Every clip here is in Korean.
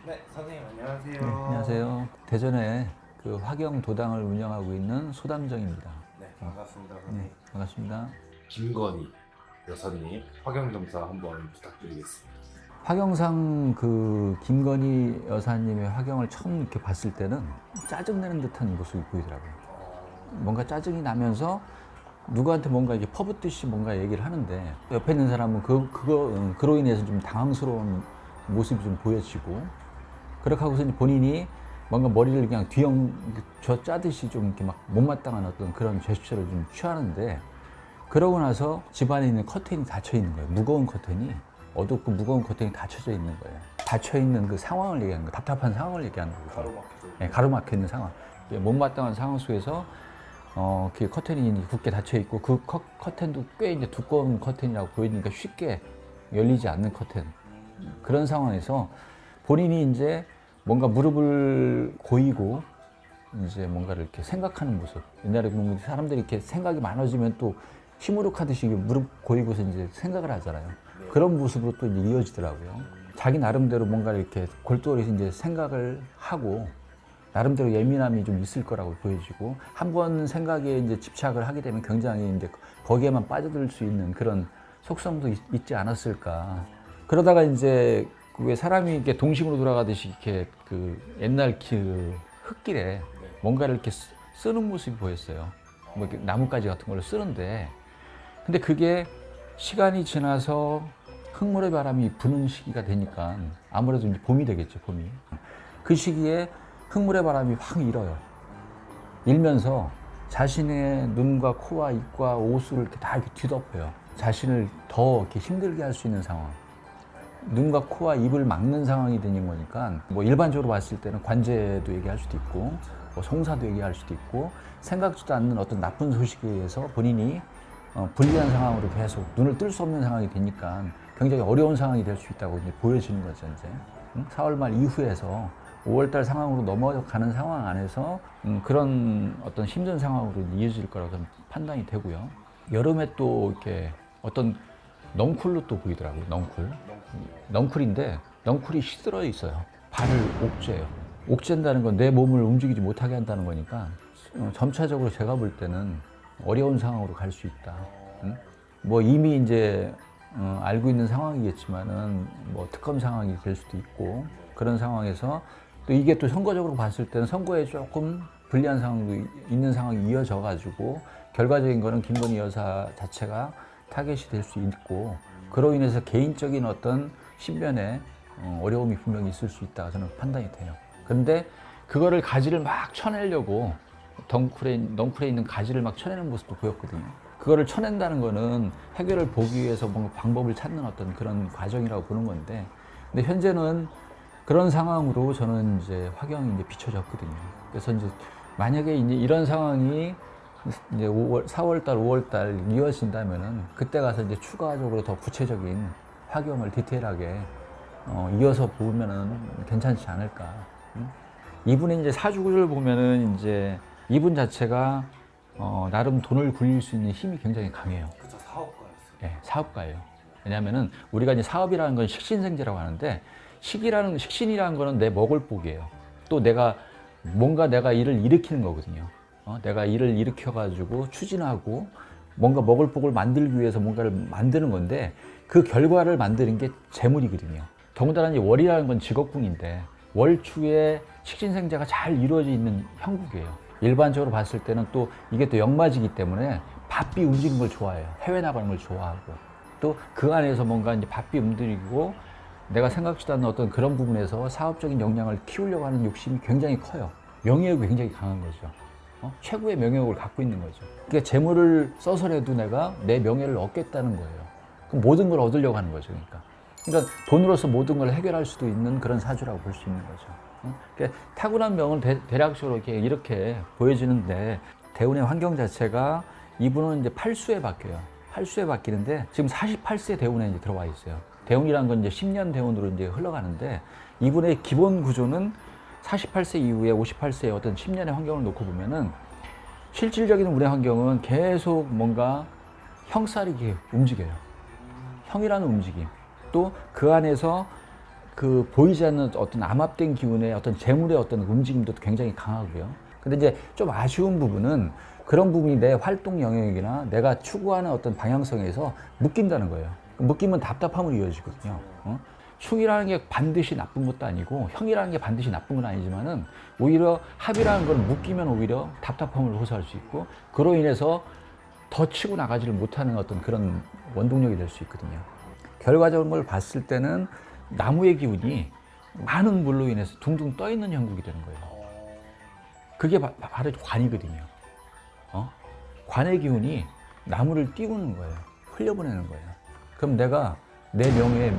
네, 선생님 안녕하세요. 네, 안녕하세요. 대전에 그 화경 도당을 운영하고 있는 소담정입니다. 네, 반갑습니다, 네, 선생님. 반갑습니다. 김건희 여사님 화경점사 한번 부탁드리겠습니다. 화경상 그 김건희 여사님의 화경을 처음 이렇게 봤을 때는 짜증내는 듯한 모습이 보이더라고요. 뭔가 짜증이 나면서 누구한테 뭔가 이렇게 퍼붓듯이 뭔가 얘기를 하는데 옆에 있는 사람은 그로 인해서 좀 당황스러운 모습이 좀 보여지고 그렇게 하고서 이제 본인이 뭔가 머리를 그냥 쥐어 짜듯이 좀 이렇게 막 못마땅한 어떤 그런 제스처를 좀 취하는데 그러고 나서 집안에 있는 커튼이 닫혀 있는 거예요. 무거운 커튼이 어둡고 무거운 커튼이 닫혀져 있는 거예요. 닫혀 있는 그 상황을 얘기하는 거예요. 답답한 상황을 얘기하는 거예요. 가로막혀져 네, 가로막혀 있는 상황. 못마땅한 상황 속에서 그 커튼이 굳게 닫혀 있고 그 커튼도 꽤 이제 두꺼운 커튼이라고 보이니까 쉽게 열리지 않는 커튼. 그런 상황에서 본인이 이제 뭔가 무릎을 고이고 이제 뭔가를 이렇게 생각하는 모습. 옛날에 보면 사람들이 이렇게 생각이 많아지면 또 시무룩하듯이 무릎 고이고서 이제 생각을 하잖아요. 그런 모습으로 또 이제 이어지더라고요. 자기 나름대로 뭔가 이렇게 골똘히 이제 생각을 하고 나름대로 예민함이 좀 있을 거라고 보여지고 한 번 생각에 이제 집착을 하게 되면 굉장히 이제 거기에만 빠져들 수 있는 그런 속성도 있지 않았을까. 그러다가 이제 왜 사람이 이렇게 동심으로 돌아가듯이 이렇게 그 옛날 그 흙길에 뭔가를 이렇게 쓰는 모습이 보였어요. 뭐 이렇게 나뭇가지 같은 걸로 쓰는데 근데 그게 시간이 지나서 흙모래 바람이 부는 시기가 되니까 아무래도 이제 봄이 되겠죠, 봄이. 그 시기에 흙모래 바람이 확 일어요. 일면서 자신의 눈과 코와 입과 옷을 이렇게 다 이렇게 뒤덮어요. 자신을 더 이렇게 힘들게 할 수 있는 상황. 눈과 코와 입을 막는 상황이 되는 거니까 뭐 일반적으로 봤을 때는 관제도 얘기할 수도 있고 뭐 송사도 얘기할 수도 있고 생각지도 않는 어떤 나쁜 소식에 의해서 본인이 불리한 상황으로 계속 눈을 뜰 수 없는 상황이 되니까 굉장히 어려운 상황이 될 수 있다고 이제 보여지는 거죠, 이제. 4월 말 이후에서 5월 달 상황으로 넘어가는 상황 안에서 그런 어떤 힘든 상황으로 이어질 거라고 저는 판단이 되고요. 여름에 또 이렇게 어떤 넝쿨로 또 보이더라고요, 넝쿨. 넝쿨인데 넝쿨이 시들어 있어요. 발을 옥죄요. 옥죄한다는 건 내 몸을 움직이지 못하게 한다는 거니까 점차적으로 제가 볼 때는 어려운 상황으로 갈 수 있다. 뭐 이미 이제 알고 있는 상황이겠지만은 뭐 특검 상황이 될 수도 있고 그런 상황에서 또 이게 또 선거적으로 봤을 때는 선거에 조금 불리한 상황도 있는 상황이 이어져 가지고 결과적인 거는 김건희 여사 자체가 타겟이 될 수 있고 그로 인해서 개인적인 어떤 신변에 어려움이 분명히 있을 수 있다 저는 판단이 돼요. 그런데 그거를 가지를 막 쳐내려고 덩쿨에 있는 가지를 막 쳐내는 모습도 보였거든요. 그거를 쳐낸다는 거는 해결을 보기 위해서 뭔가 방법을 찾는 어떤 그런 과정이라고 보는 건데, 근데 현재는 그런 상황으로 저는 이제 화경이 이제 비춰졌거든요. 그래서 이제 만약에 이제 이런 상황이 이제 4월 달, 5월 달 이어진다면은 그때 가서 이제 추가적으로 더 구체적인 화경을 디테일하게 이어서 보면은 괜찮지 않을까. 이분의 이제 사주를 보면은 이제 이분 자체가 나름 돈을 굴릴 수 있는 힘이 굉장히 강해요. 그쵸, 사업가였어요. 네, 사업가예요. 왜냐하면은 우리가 이제 사업이라는 건 식신생재라고 하는데 식신이라는 거는 내 먹을 복이에요. 또 내가 일을 일으키는 거거든요. 내가 일을 일으켜 가지고 추진하고 뭔가 먹을 복을 만들기 위해서 뭔가를 만드는 건데 그 결과를 만드는 게 재물이거든요. 더군다나 이 월이라는 건 직업궁인데 월축에 식신생재가 잘 이루어져 있는 형국이에요. 일반적으로 봤을 때는 또 이게 또 역마지기 때문에 바삐 움직이는 걸 좋아해요. 해외 나가는 걸 좋아하고 또 그 안에서 뭔가 이제 바삐 움직이고 내가 생각지도 않는 어떤 그런 부분에서 사업적인 역량을 키우려고 하는 욕심이 굉장히 커요. 명예욕이 굉장히 강한 거죠. 최고의 명예욕을 갖고 있는 거죠. 그러니까 재물을 써서라도 내가 내 명예를 얻겠다는 거예요. 그럼 모든 걸 얻으려고 하는 거죠. 그러니까 돈으로서 모든 걸 해결할 수도 있는 그런 사주라고 볼 수 있는 거죠. 그러니까 타고난 명은 대략적으로 이렇게 보여지는데 대운의 환경 자체가 이분은 이제 팔수에 바뀌어요. 팔수에 바뀌는데 지금 48세 대운에 이제 들어와 있어요. 대운이라는 건 이제 10년 대운으로 이제 흘러가는데 이분의 기본 구조는 48세 이후에 58세의 어떤 10년의 환경을 놓고 보면은 실질적인 운의 환경은 계속 뭔가 형살이 움직여요. 형이라는 움직임. 또 그 안에서 그 보이지 않는 어떤 암합된 기운의 어떤 재물의 어떤 움직임도 굉장히 강하고요. 근데 이제 좀 아쉬운 부분은 그런 부분이 내 활동 영역이나 내가 추구하는 어떤 방향성에서 묶인다는 거예요. 묶이면 답답함으로 이어지거든요. 충이라는 게 반드시 나쁜 것도 아니고 형이라는 게 반드시 나쁜 건 아니지만은 오히려 합이라는 걸 묶이면 오히려 답답함을 호소할 수 있고 그로 인해서 더 치고 나가지를 못하는 어떤 그런 원동력이 될 수 있거든요. 결과적으로 봤을 때는 나무의 기운이 많은 물로 인해서 둥둥 떠 있는 형국이 되는 거예요. 그게 바로 관이거든요. 관의 기운이 나무를 띄우는 거예요. 흘려보내는 거예요. 그럼 내가 내 명예에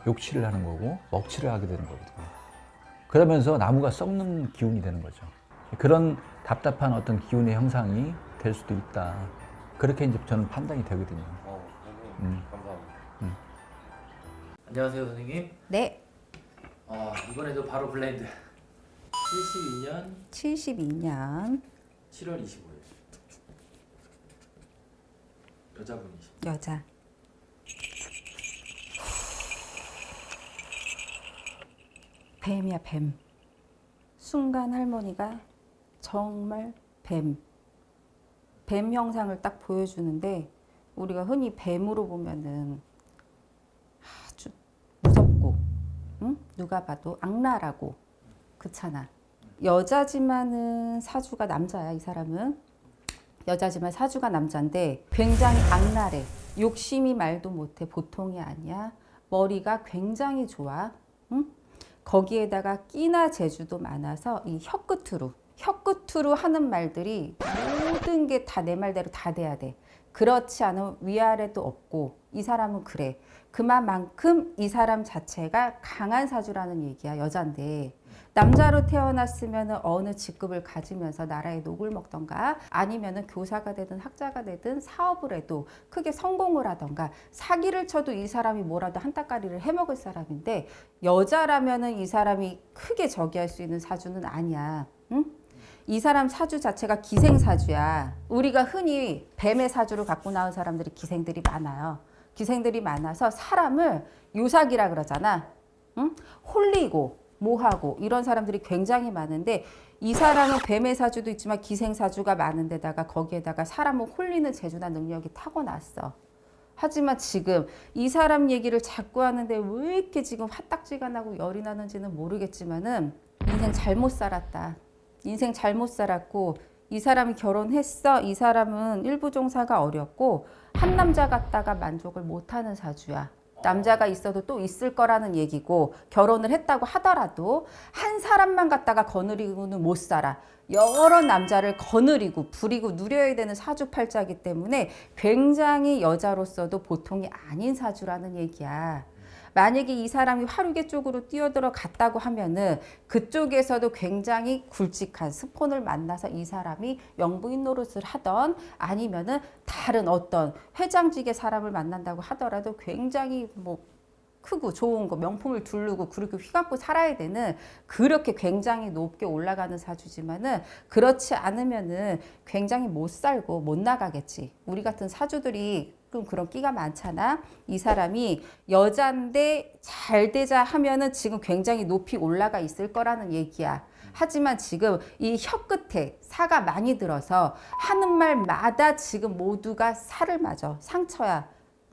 욕치를 하는 거고 먹칠을 하게 되는 거거든요. 그러면서 나무가 썩는 기운이 되는 거죠. 그런 답답한 어떤 기운의 형상이 될 수도 있다. 그렇게 이제 저는 판단이 되거든요. 선생님 감사합니다. 안녕하세요 선생님. 네, 이번에도 바로 블라인드 72년 72년 7월 25일 여자분이십니다. 여자. 뱀이야, 뱀. 순간 할머니가 정말 뱀. 뱀 형상을 딱 보여주는데 우리가 흔히 뱀으로 보면은 아주 무섭고, 응? 누가 봐도 악랄하고, 그렇잖아. 여자지만은 사주가 남자야, 이 사람은. 여자지만 사주가 남자인데 굉장히 악랄해. 욕심이 말도 못해. 보통이 아니야. 머리가 굉장히 좋아. 응? 거기에다가 끼나 재주도 많아서 이 혀끝으로 하는 말들이 모든 게 다 내 말대로 다 돼야 돼. 그렇지 않으면 위아래도 없고 이 사람은 그래. 그만큼 이 사람 자체가 강한 사주라는 얘기야. 여잔데 남자로 태어났으면 어느 직급을 가지면서 나라의 녹을 먹던가 아니면 교사가 되든 학자가 되든 사업을 해도 크게 성공을 하던가 사기를 쳐도 이 사람이 뭐라도 한따까리를 해먹을 사람인데 여자라면 이 사람이 크게 저기할 수 있는 사주는 아니야. 응? 이 사람 사주 자체가 기생사주야. 우리가 흔히 뱀의 사주를 갖고 나온 사람들이 기생들이 많아요. 기생들이 많아서 사람을 요삭이라 그러잖아. 응? 홀리고 뭐하고 이런 사람들이 굉장히 많은데 이 사람은 뱀의 사주도 있지만 기생사주가 많은데다가 거기에다가 사람을 홀리는 재주나 능력이 타고났어. 하지만 지금 이 사람 얘기를 자꾸 하는데 왜 이렇게 지금 화딱지가 나고 열이 나는지는 모르겠지만은 인생 잘못 살았다. 인생 잘못 살았고 이 사람이 결혼했어. 이 사람은 일부 종사가 어렵고 한 남자 갖다가 만족을 못하는 사주야. 남자가 있어도 또 있을 거라는 얘기고 결혼을 했다고 하더라도 한 사람만 갖다가 거느리고는 못 살아. 여러 남자를 거느리고 부리고 누려야 되는 사주팔자이기 때문에 굉장히 여자로서도 보통이 아닌 사주라는 얘기야. 만약에 이 사람이 화류계 쪽으로 뛰어들어 갔다고 하면은 그쪽에서도 굉장히 굵직한 스폰을 만나서 이 사람이 영부인 노릇을 하던 아니면은 다른 어떤 회장직의 사람을 만난다고 하더라도 굉장히 뭐 크고 좋은 거 명품을 두르고 그렇게 휘감고 살아야 되는 그렇게 굉장히 높게 올라가는 사주지만은 그렇지 않으면은 굉장히 못 살고 못 나가겠지. 우리 같은 사주들이 좀 그런 끼가 많잖아. 이 사람이 여잔데 잘 되자 하면은 지금 굉장히 높이 올라가 있을 거라는 얘기야. 하지만 지금 이 혀 끝에 사가 많이 들어서 하는 말마다 지금 모두가 살을 맞아. 상처야.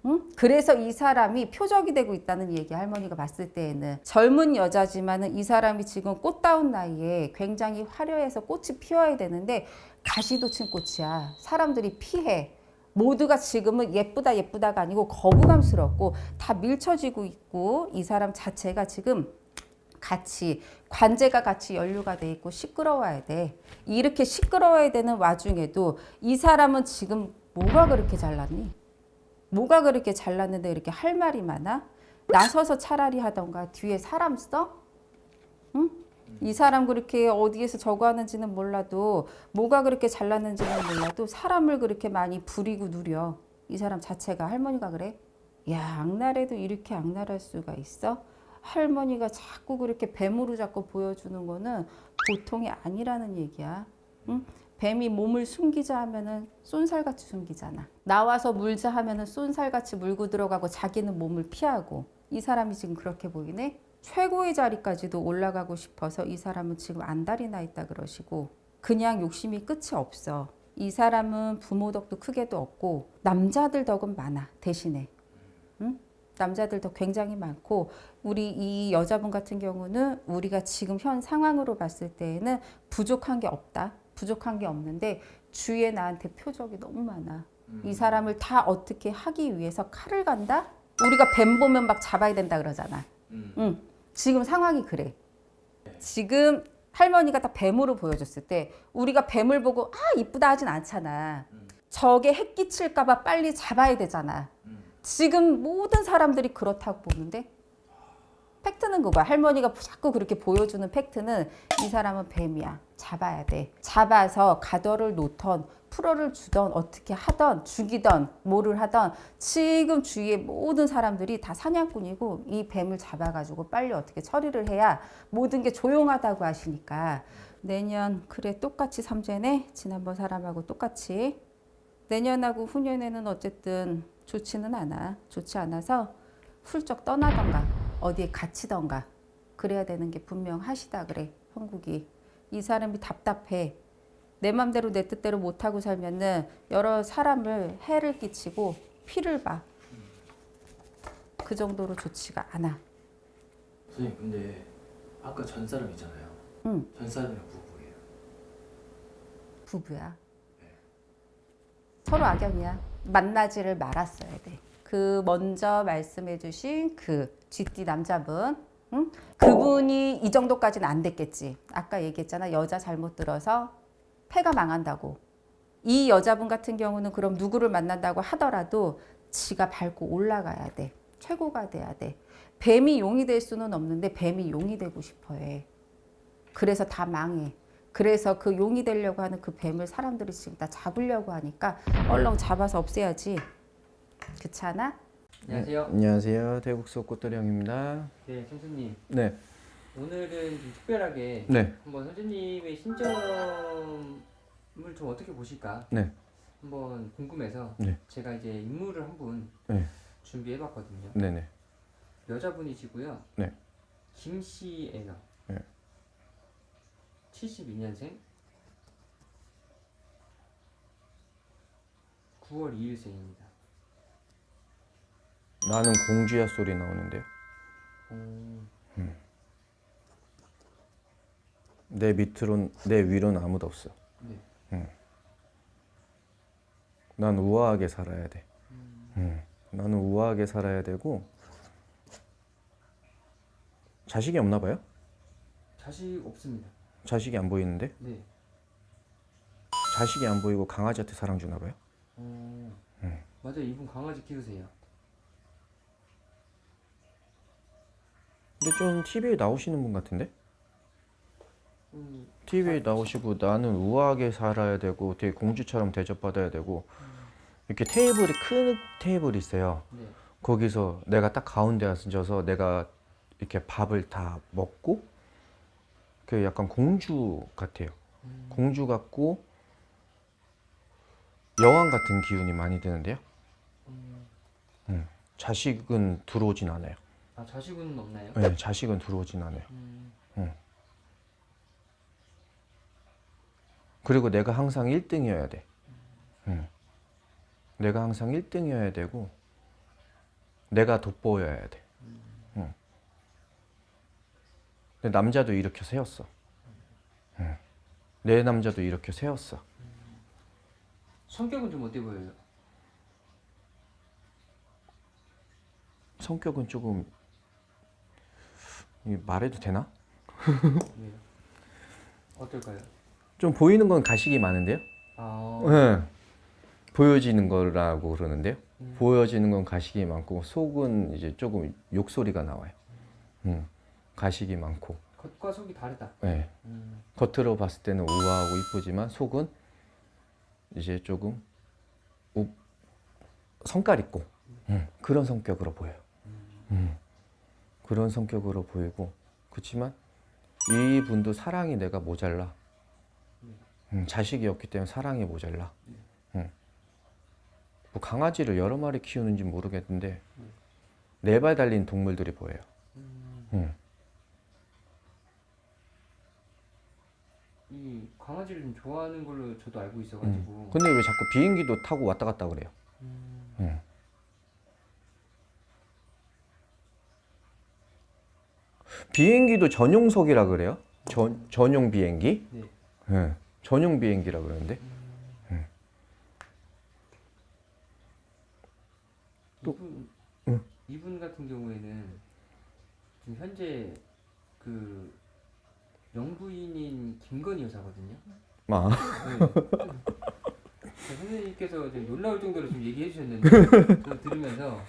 응? 그래서 이 사람이 표적이 되고 있다는 얘기 할머니가 봤을 때에는 젊은 여자지만은 이 사람이 지금 꽃다운 나이에 굉장히 화려해서 꽃이 피어야 되는데 가시도 친 꽃이야. 사람들이 피해. 모두가 지금은 예쁘다 예쁘다가 아니고 거부감스럽고 다 밀쳐지고 있고 이 사람 자체가 지금 같이 관제가 같이 연루가 돼 있고 시끄러워야 돼. 이렇게 시끄러워야 되는 와중에도 이 사람은 지금 뭐가 그렇게 잘났니? 뭐가 그렇게 잘났는데 이렇게 할 말이 많아? 나서서 차라리 하던가 뒤에 사람 써? 응? 이 사람 그렇게 어디에서 저거 하는지는 몰라도 뭐가 그렇게 잘났는지는 몰라도 사람을 그렇게 많이 부리고 누려. 이 사람 자체가 할머니가 그래? 야, 악랄해도 이렇게 악랄할 수가 있어? 할머니가 자꾸 그렇게 뱀으로 자꾸 보여주는 거는 보통이 아니라는 얘기야. 응? 뱀이 몸을 숨기자 하면은 쏜살같이 숨기잖아. 나와서 물자 하면은 쏜살같이 물고 들어가고 자기는 몸을 피하고 이 사람이 지금 그렇게 보이네? 최고의 자리까지도 올라가고 싶어서 이 사람은 지금 안달이 나 있다 그러시고 그냥 욕심이 끝이 없어. 이 사람은 부모 덕도 크게도 없고 남자들 덕은 많아 대신에. 응? 남자들 덕 굉장히 많고 우리 이 여자분 같은 경우는 우리가 지금 현 상황으로 봤을 때에는 부족한 게 없다. 부족한 게 없는데 주위에 나한테 표적이 너무 많아. 이 사람을 다 어떻게 하기 위해서 칼을 간다? 우리가 뱀 보면 막 잡아야 된다 그러잖아. 응. 지금 상황이 그래. 지금 할머니가 딱 뱀으로 보여줬을 때 우리가 뱀을 보고 아 이쁘다 하진 않잖아. 저게 해 끼칠까봐 빨리 잡아야 되잖아. 지금 모든 사람들이 그렇다고 보는데 팩트는 그거야. 할머니가 자꾸 그렇게 보여주는 팩트는 이 사람은 뱀이야. 잡아야 돼. 잡아서 가더를 놓던 풀어를 주던 어떻게 하던 죽이던 뭐를 하던 지금 주위의 모든 사람들이 다 사냥꾼이고 이 뱀을 잡아가지고 빨리 어떻게 처리를 해야 모든 게 조용하다고 하시니까 내년 그래 똑같이 삼재네. 지난번 사람하고 똑같이 내년하고 후년에는 어쨌든 좋지는 않아. 좋지 않아서 훌쩍 떠나던가 어디에 갇히던가 그래야 되는 게 분명하시다 그래. 형국이. 이 사람이 답답해. 내 맘대로 내 뜻대로 못하고 살면은 여러 사람을 해를 끼치고 피를 봐. 그 정도로 좋지가 않아. 선생님 근데 아까 전 사람 있잖아요. 응. 전 사람이랑 부부예요. 부부야. 서로 악연이야. 만나지를 말았어야 돼. 그 먼저 말씀해주신 그 쥐띠 남자분, 응? 그분이 이 정도까지는 안 됐겠지. 아까 얘기했잖아. 여자 잘못 들어서 패가 망한다고. 이 여자분 같은 경우는 그럼 누구를 만난다고 하더라도 지가 밟고 올라가야 돼. 최고가 돼야 돼. 뱀이 용이 될 수는 없는데 뱀이 용이 되고 싶어 해. 그래서 다 망해. 그래서 그 용이 되려고 하는 그 뱀을 사람들이 지금 다 잡으려고 하니까 얼렁 잡아서 없애야지. 그렇지 않아? 안녕하세요. 안녕하세요. 대국소 꽃돌이 형입니다. 네, 선생님. 네. 오늘은 좀 특별하게 네. 한번 선생님의 신점을 좀 어떻게 보실까? 네. 한번 궁금해서 네. 제가 이제 인물을 한 분 네. 준비해봤거든요. 네네. 여자분이시고요. 네. 김씨예요. 네. 72년생 9월 2일생입니다. 나는 공주야 소리 나오는데요. 내 밑으론 내 위로는 아무도 없어. 네. 난 우아하게 살아야 돼. 나는 우아하게 살아야 되고 자식이 없나 봐요? 자식 없습니다. 자식이 안 보이는데? 네. 자식이 안 보이고 강아지한테 사랑 주나 봐요? 맞아요. 이분 강아지 키우세요. 근데 좀 TV에 나오시는 분 같은데? TV에 나오시고 나는 우아하게 살아야 되고 되게 공주처럼 대접받아야 되고 이렇게 테이블이 큰 테이블이 있어요. 네. 거기서 내가 딱 가운데 앉아서 내가 이렇게 밥을 다 먹고 그 약간 공주 같아요. 공주 같고 여왕 같은 기운이 많이 드는데요. 자식은 들어오진 않아요. 아, 자식은 없나요? 네, 자식은 들어오진 않아요. 그리고 내가 항상 1등이어야 돼. 내가 항상 1등이어야 되고 내가 돋보여야 돼. 근데 남자도 이렇게 세웠어. 내 남자도 이렇게 세웠어. 성격은 좀 어때 보여요? 성격은 조금 말해도 되나? 왜요? 어떨까요? 좀 보이는 건 가식이 많은데요. 아, 네. 보여지는 거라고 그러는데요. 보여지는 건 가식이 많고 속은 이제 조금 욕소리가 나와요. 가식이 많고. 겉과 속이 다르다. 네. 겉으로 봤을 때는 우아하고 이쁘지만 속은 이제 조금 성깔 있고 그런 성격으로 보여요. 그런 성격으로 보이고 그렇지만 이분도 사랑이 내가 모자라. 자식이 없기 때문에 사랑이 모자라. 뭐 강아지를 여러 마리 키우는지 모르겠는데 4발 달린 동물들이 보여요. 이 강아지를 좀 좋아하는 걸로 저도 알고 있어가지고. 근데 왜 자꾸 비행기도 타고 왔다 갔다 그래요? 비행기도 전용석이라 그래요? 전용 비행기? 네. 네. 전용 비행기라 그러는데. 또- 이분 같은 경우에는 지금 현재 그 영부인인 김건희 여사거든요. 아, 네. 선생님께서 좀 놀라울 정도로 좀 얘기해 주셨는데 저도 들으면서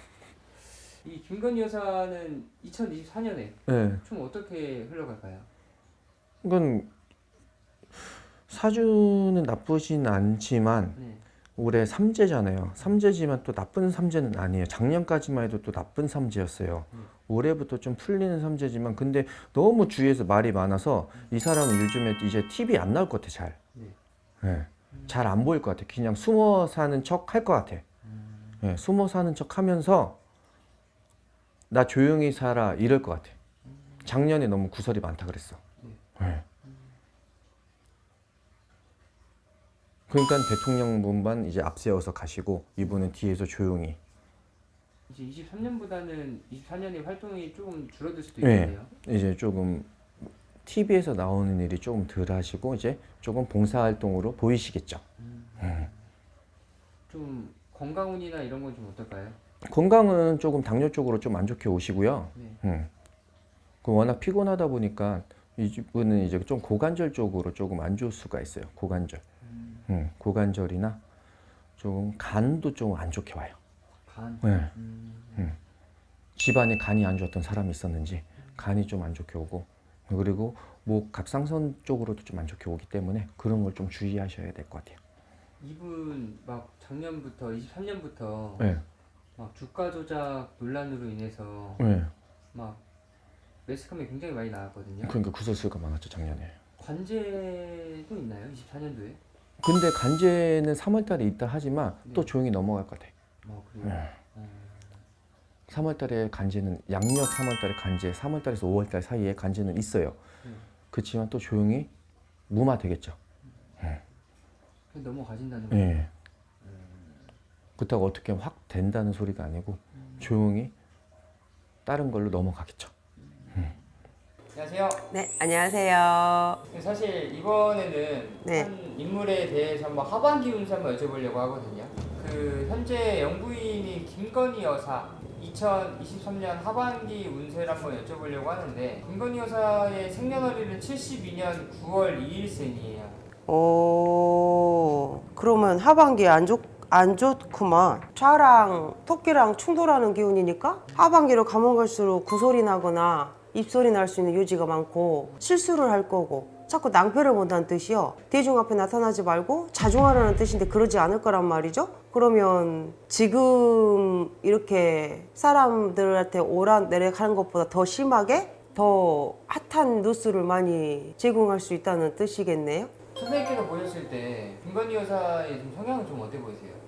이 김건희 여사는 2024년에 네. 좀 어떻게 흘러갈까요? 이건 사주는 나쁘진 않지만 네. 올해 삼재잖아요. 삼재지만 또 나쁜 삼재는 아니에요. 작년까지만 해도 또 나쁜 삼재였어요. 올해부터 좀 풀리는 삼재지만 근데 너무 주위에서 말이 많아서 이 사람은 요즘에 이제 TV 안 나올 것 같아 잘. 네. 네. 잘 안 보일 것 같아. 그냥 숨어 사는 척 할 것 같아. 네. 숨어 사는 척 하면서 나 조용히 살아 이럴 것 같아. 작년에 너무 구설이 많다 그랬어. 네. 그러니까 대통령 문반 이제 앞세워서 가시고 이분은 뒤에서 조용히. 이제 23년보다는 24년의 활동이 조금 줄어들 수도 네. 있겠네요. 이제 조금 TV에서 나오는 일이 조금 덜 하시고 이제 조금 봉사활동으로 보이시겠죠. 좀 건강운이나 이런 건 좀 어떨까요? 건강은 조금 당뇨 쪽으로 좀 안 좋게 오시고요. 네. 그 워낙 피곤하다 보니까 이분은 이제 좀 고관절 쪽으로 조금 안 좋을 수가 있어요. 고관절. 고관절이나 조금 간도 좀 안 좋게 와요. 간. 네. 집안에 간이 안 좋았던 사람이 있었는지 간이 좀 안 좋게 오고 그리고 목 갑상선 쪽으로도 좀 안 좋게 오기 때문에 그런 걸 좀 주의하셔야 될 것 같아요. 이분 막 작년부터 23년부터 네. 막 주가 조작 논란으로 인해서 네. 막 매스컴에 굉장히 많이 나왔거든요. 그러니까 구설수가 많았죠 작년에. 관제도 있나요? 24년도에? 근데 간제는 3월달에 있다 하지만 또 네. 조용히 넘어갈 것 같아. 그래요? 네. 3월달에 간제는 양력 3월달에 간제, 3월달에서 5월달 사이에 간제는 있어요. 그렇지만 또 조용히 무마되겠죠. 그냥 넘어가신다는 거예요? 예. 그렇다고 어떻게 확 된다는 소리가 아니고 조용히 다른 걸로 넘어가겠죠. 안녕하세요. 네, 안녕하세요. 사실 이번에는 네. 한 인물에 대해서 한번 하반기 운세 한번 여쭤보려고 하거든요. 그 현재 영부인인 김건희 여사 2023년 하반기 운세를 한번 여쭤보려고 하는데 김건희 여사의 생년월일은 72년 9월 2일생이에요. 오, 그러면 하반기에 안 좋구만. 좌랑 토끼랑 충돌하는 기운이니까 하반기로 가면 갈수록 구설이 나거나 입설이 날 수 있는 요지가 많고 실수를 할 거고 자꾸 낭패를 본다는 뜻이요. 대중 앞에 나타나지 말고 자중하라는 뜻인데 그러지 않을 거란 말이죠. 그러면 지금 이렇게 사람들한테 오락내락하는 것보다 더 심하게 더 핫한 뉴스를 많이 제공할 수 있다는 뜻이겠네요. 선생님께서 보셨을 때 김건희 여사의 좀 성향은 좀 어때 보이세요?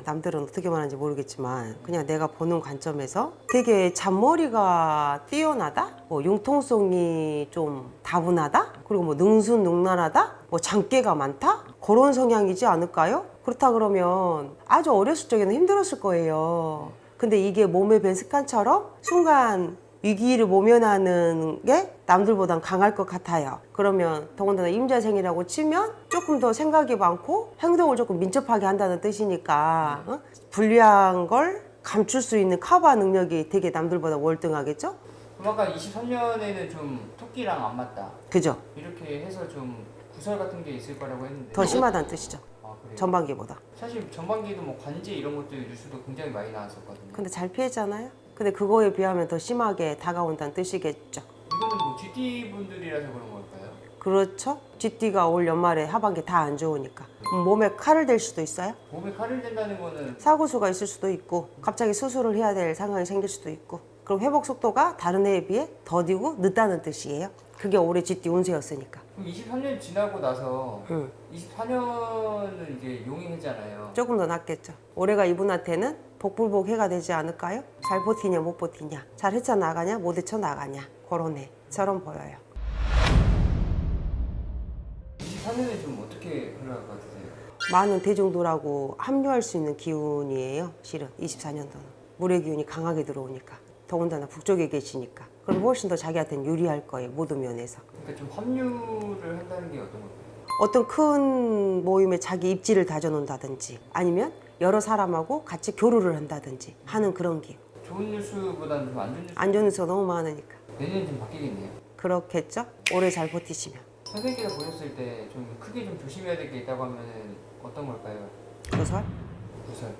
남들은 어떻게 말하는지 모르겠지만 그냥 내가 보는 관점에서 되게 잔머리가 뛰어나다? 뭐 융통성이 좀 다분하다? 그리고 뭐 능수능란하다? 뭐 장깨가 많다? 그런 성향이지 않을까요? 그렇다 그러면 아주 어렸을 적에는 힘들었을 거예요. 근데 이게 몸의 밴 습관처럼 순간 위기를 모면하는 게 남들보단 강할 것 같아요. 그러면 더군다나 임자생이라고 치면 조금 더 생각이 많고 행동을 조금 민첩하게 한다는 뜻이니까 불리한 걸 감출 수 있는 커버 능력이 되게 남들보다 월등하겠죠? 그럼 아까 23년에는 좀 토끼랑 안 맞다 그죠? 이렇게 해서 좀 구설 같은 게 있을 거라고 했는데 더 심하다는 뜻이죠. 그래요? 전반기보다. 사실 전반기에도 뭐 관제 이런 것들 뉴스도 굉장히 많이 나왔었거든요. 근데 잘 피했잖아요. 근데 그거에 비하면 더 심하게 다가온다는 뜻이겠죠. 이거는 뭐 GT 분들이라서 그런 걸까요? 그렇죠? GT가 올 연말에 하반기 다 안 좋으니까. 몸에 칼을 댈 수도 있어요. 몸에 칼을 댄다는 거는 사고수가 있을 수도 있고 갑자기 수술을 해야 될 상황이 생길 수도 있고 그럼 회복 속도가 다른 해에 비해 더디고 늦다는 뜻이에요. 그게 올해 GT 운세였으니까. 그럼 23년 지나고 나서 응. 24년은 이제 용의 해잖아요. 조금 더 낫겠죠. 올해가 이분한테는 복불복 해가 되지 않을까요? 잘 버티냐 못 버티냐, 잘 헤쳐나가냐 못 헤쳐나가냐, 그런 해처럼 보여요. 사내는 좀 어떻게 흘러갈 것 같으세요? 많은 대중들하고 합류할 수 있는 기운이에요. 실은 24년도는 물의 기운이 강하게 들어오니까 더군다나 북쪽에 계시니까 그럼 훨씬 더 자기한테는 유리할 거예요. 모든 면에서. 그러니까 좀 합류를 한다는 게 어떤 걸까요? 어떤 큰 모임에 자기 입지를 다져놓는다든지 아니면 여러 사람하고 같이 교류를 한다든지 하는 그런 기운. 좋은 뉴스보다는 좀 안 좋은 뉴스. 안 좋은 뉴스가 너무 많으니까 내년에 좀 바뀌겠네요. 그렇겠죠? 올해 잘 버티시면. 선생님께서 보셨을 때 좀 크게 좀 조심해야 될 게 있다고 하면은 어떤 걸까요? 구설? 구설.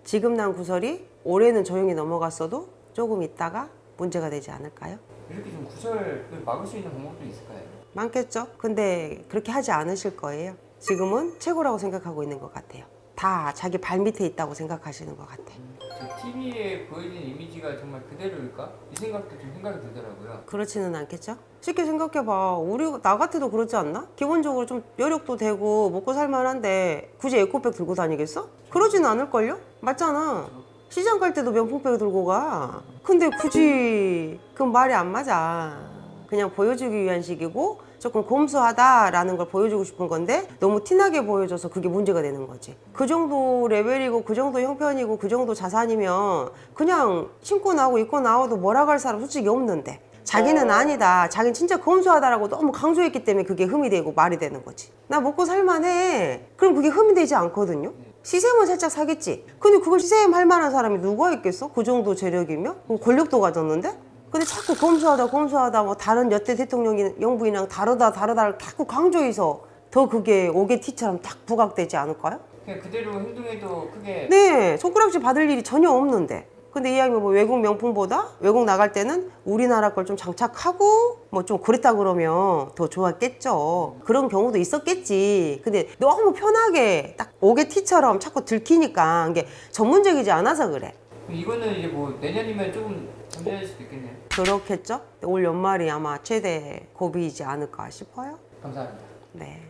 지금 난 구설이 올해는 조용히 넘어갔어도 조금 있다가 문제가 되지 않을까요? 이렇게 좀 구설을 막을 수 있는 방법도 있을까요? 많겠죠? 근데 그렇게 하지 않으실 거예요. 지금은 최고라고 생각하고 있는 것 같아요. 다 자기 발 밑에 있다고 생각하시는 것 같아요. 저 TV에 보여지는 이미지가 정말 그대로일까? 이 생각도 좀 생각이 들더라고요. 그렇지는 않겠죠? 쉽게 생각해봐. 나 같아도 그렇지 않나? 기본적으로 좀 여력도 되고 먹고 살만한데 굳이 에코백 들고 다니겠어? 그러지는 않을걸요? 맞잖아. 시장 갈 때도 명품백 들고 가. 근데 굳이 그건 말이 안 맞아. 그냥 보여주기 위한 식이고 조금 곰수하다라는 걸 보여주고 싶은 건데 너무 티나게 보여줘서 그게 문제가 되는 거지. 그 정도 레벨이고 그 정도 형편이고 그 정도 자산이면 그냥 신고 나오고 입고 나와도 뭐라고 할 사람 솔직히 없는데 자기는 아니다. 자기는 진짜 검소하다라고 너무 강조했기 때문에 그게 흠이 되고 말이 되는 거지. 나 먹고 살만해. 그럼 그게 흠이 되지 않거든요. 시샘은 살짝 사겠지. 근데 그걸 시샘 할 만한 사람이 누가 있겠어? 그 정도 재력이면? 권력도 가졌는데? 근데 자꾸 검소하다 뭐 다른 여태 대통령이 영부인이랑 다르다를 자꾸 강조해서 더 그게 오게티처럼 딱 부각되지 않을까요? 그냥 그대로 행동해도 크게 네, 손가락질 받을 일이 전혀 없는데. 근데 이 양이 뭐 외국 명품보다 외국 나갈 때는 우리나라 걸 좀 장착하고 뭐 좀 그랬다 그러면 더 좋았겠죠. 그런 경우도 있었겠지. 근데 너무 편하게 딱 오게티처럼 자꾸 들키니까 이게 전문적이지 않아서 그래. 이거는 이제 뭐 내년이면 조금 잠재할 수도 있겠네요. 그렇겠죠? 올 연말이 아마 최대 고비이지 않을까 싶어요. 감사합니다. 네.